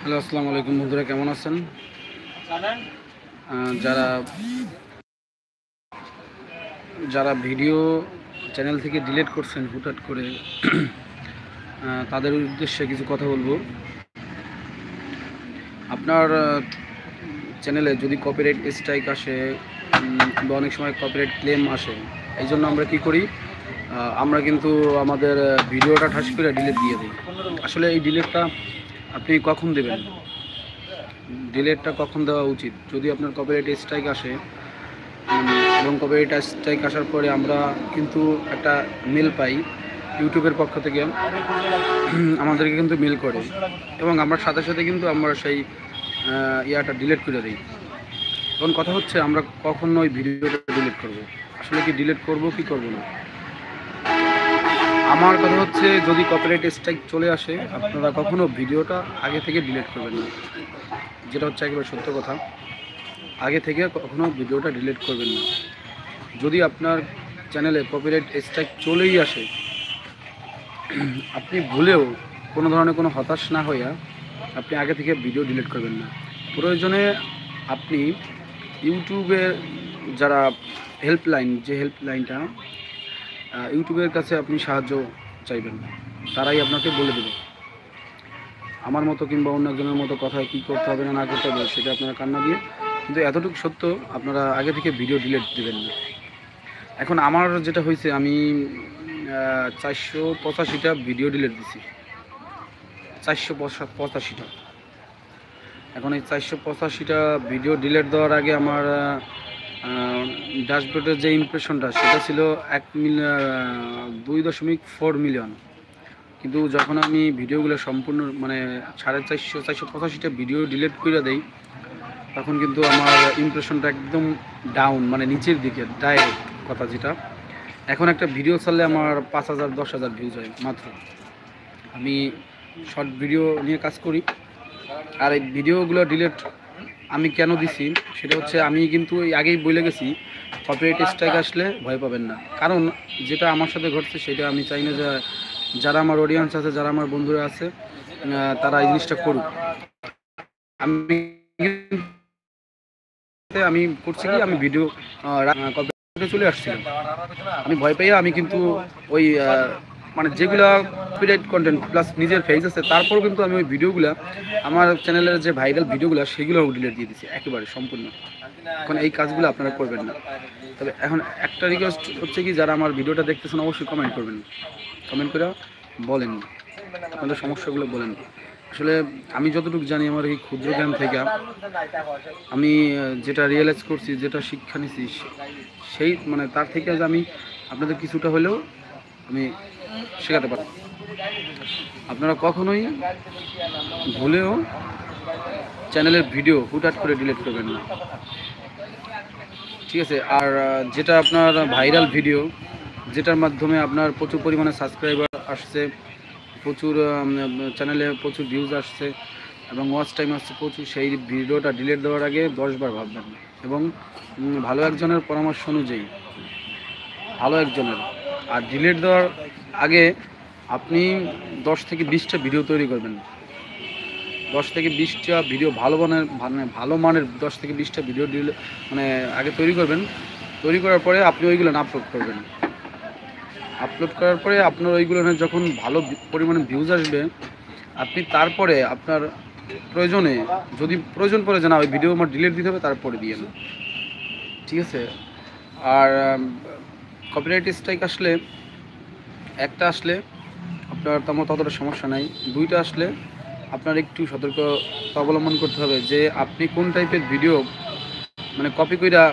Hello, আসসালামু আলাইকুম বন্ধুরা, কেমন আছেন? যারা যারা ভিডিও চ্যানেল থেকে ডিলিট করছেন হুটহাট করে, তাদের উদ্দেশ্যে কিছু কথা বলবো। আপনার চ্যানেলে যদি কপিরাইট স্ট্রাইক আসে বা অনেক সময় কপিরাইট ক্লেম আসে, এই জন্য আমরা কি করি, আমরা কিন্তু আমাদের ভিডিওটা ঠাস করে ডিলিট দিয়ে দিই। আসলে এই ডিলিটটা আপনি কখন দেবেন, ডিলিটটা কখন দেওয়া উচিত? যদি আপনার কপিরাইট স্ট্রাইক আসে এবং কপিরাইট স্ট্রাইক আসার পরে আমরা কিন্তু একটা মেল পাই ইউটিউবের পক্ষ থেকে, আমাদেরকে কিন্তু মেল করে এবং আমরা সাথে সাথে কিন্তু আমরা সেই ইয়াটা ডিলিট করে দিই। এখন কথা হচ্ছে, আমরা কখন ওই ভিডিওটা ডিলিট করব, আসলে কি ডিলিট করব কি করব না? আমার কথা হচ্ছে, যদি কপিরাইট স্ট্রাইক চলে আসে, আপনারা কখনো ভিডিওটা আগে থেকে ডিলিট করবেন না, যেটা হচ্ছে একেবারে সত্য কথা। আগে থেকে কখনো ভিডিওটা ডিলিট করবেন না। যদি আপনার চ্যানেলে কপিরাইট স্ট্রাইক চলেই আসে, আপনি ভুলেও কোনো ধরনের কোনো হতাশ না হইয়া আপনি আগে থেকে ভিডিও ডিলিট করবেন না। প্রয়োজনে আপনি ইউটিউবের যারা হেল্পলাইন, যে হেল্পলাইনটা ইউটিউবের কাছে আপনি সাহায্য চাইবেন, তারাই আপনাকে বলে দেবে। আমার মতো কিংবা অন্য একজনের মতো কথায় কী করতে হবে না করতে হবে সেটা আপনারা কান্না দিয়ে, কিন্তু এতটুকু সত্য, আপনারা আগে থেকে ভিডিও ডিলিট দেবেন না। এখন আমার যেটা হয়েছে, আমি 485টা ভিডিও ডিলিট দিছি, 485টা। এখন এই 485টা ভিডিও ডিলিট দেওয়ার আগে আমার ড্যাশবোর্ডের যে ইমপ্রেশনটা সেটা ছিল 2.4 মিলিয়ন। কিন্তু যখন আমি ভিডিওগুলো সম্পূর্ণ মানে 485টা ভিডিও ডিলিট করে দেই, তখন কিন্তু আমার ইমপ্রেশনটা একদম ডাউন, মানে নিচের দিকে ডাইরেক্ট কথা যেটা। এখন একটা ভিডিও ছাড়লে আমার 5,000 10,000 ভিউজ হয় মাত্র। আমি শর্ট ভিডিও নিয়ে কাজ করি, আর এই ভিডিওগুলো ডিলিট আমি কেন দিছি সেটা হচ্ছে, আমি কিন্তু আগেই বলে গেছি, কপিরাইট স্ট্রাইক আসলে ভয় পাবেন না। কারণ যেটা আমার সাথে ঘটছে সেটা আমি চাই না যে যারা আমার অডিয়েন্স আছে, যারা আমার বন্ধুরা আছে, তারা এই জিনিসটা করুক। আমি করছি কি, আমি ভিডিও কপিরাইটে চলে আসছিলাম, আমি ভয় পাইয়া আমি কিন্তু ওই মানে যেগুলো কপিরাইট কন্টেন্ট প্লাস নিজের ফেজ আছে, তারপরেও কিন্তু আমি ওই ভিডিওগুলো, আমার চ্যানেলের যে ভাইরাল ভিডিওগুলো সেগুলো ডিলিট দিয়ে দিচ্ছি একেবারে সম্পূর্ণ। এখন এই কাজগুলো আপনারা করবেন না। তবে এখন একটা রিকোয়েস্ট হচ্ছে কি, যারা আমার ভিডিওটা দেখতেছেন অবশ্যই কমেন্ট করবেন, কমেন্ট করে বলেন আপনাদের সমস্যাগুলো বলেন। আসলে আমি যতটুকু জানি, আমার এই ক্ষুদ্র জ্ঞান থেকে আমি যেটা রিয়েলাইজ করছি, যেটা শিক্ষা নিছি, সেই মানে তার থেকে আমি আপনাদের কিছুটা হলেও আমি শেখাতে পারি। আপনারা কখনোই ভুলেও চ্যানেলের ভিডিও হুটহাট করে ডিলিট করবেন না, ঠিক আছে? আর যেটা আপনার ভাইরাল ভিডিও, যেটার মাধ্যমে আপনার প্রচুর পরিমাণে সাবস্ক্রাইবার আসছে, প্রচুর চ্যানেলে প্রচুর ভিউজ আসছে এবং ওয়াচ টাইম আসছে প্রচুর, সেই ভিডিওটা ডিলিট দেওয়ার আগে 10 বার ভাববেন। এবং ভালো একজনের পরামর্শ অনুযায়ী, ভালো একজনের, আর ডিলিট দেওয়ার আগে আপনি 10 থেকে 20টা ভিডিও তৈরি করবেন। 10 থেকে 20টা ভিডিও ভালো মানের 10 থেকে 20টা ভিডিও মানে আগে তৈরি করবেন। তৈরি করার পরে আপনি ওইগুলো আপলোড করবেন। আপলোড করার পরে আপনার ওইগুলো যখন ভালো পরিমাণে ভিউজ আসবে, আপনি তারপরে আপনার প্রয়োজনে, যদি প্রয়োজন পড়ে যে না ওই ভিডিও আমার ডিলিট দিতে হবে, তারপরে দিয়ে না, ঠিক আছে? আর কপিরাইট স্ট্রাইক আসলে, একটা আসলে আপনার তেমন ততটা সমস্যা নাই, দুইটা আসলে আপনার একটু সতর্কতা অবলম্বন করতে হবে যে আপনি কোন টাইপের ভিডিও মানে কপি কইরা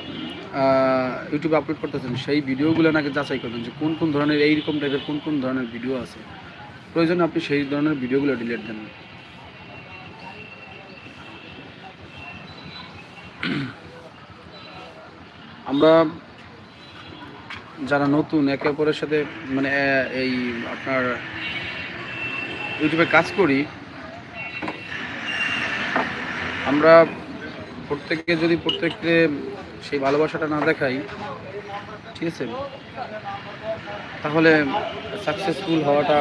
ইউটিউবে আপলোড করতেছেন, সেই ভিডিওগুলো নাকি যাচাই করবেন যে কোন কোন ধরনের, এইরকম টাইপের কোন কোন ধরনের ভিডিও আছে। প্রয়োজনে আপনি সেই ধরনের ভিডিওগুলো ডিলিট দেন। আমরা যারা নতুন, একে অপরের সাথে মানে এই আপনার ইউটিউবে কাজ করি, আমরা প্রত্যেককে যদি প্রত্যেককে সেই ভালোবাসাটা না দেখাই, ঠিক আছে, তাহলে সাকসেসফুল হওয়াটা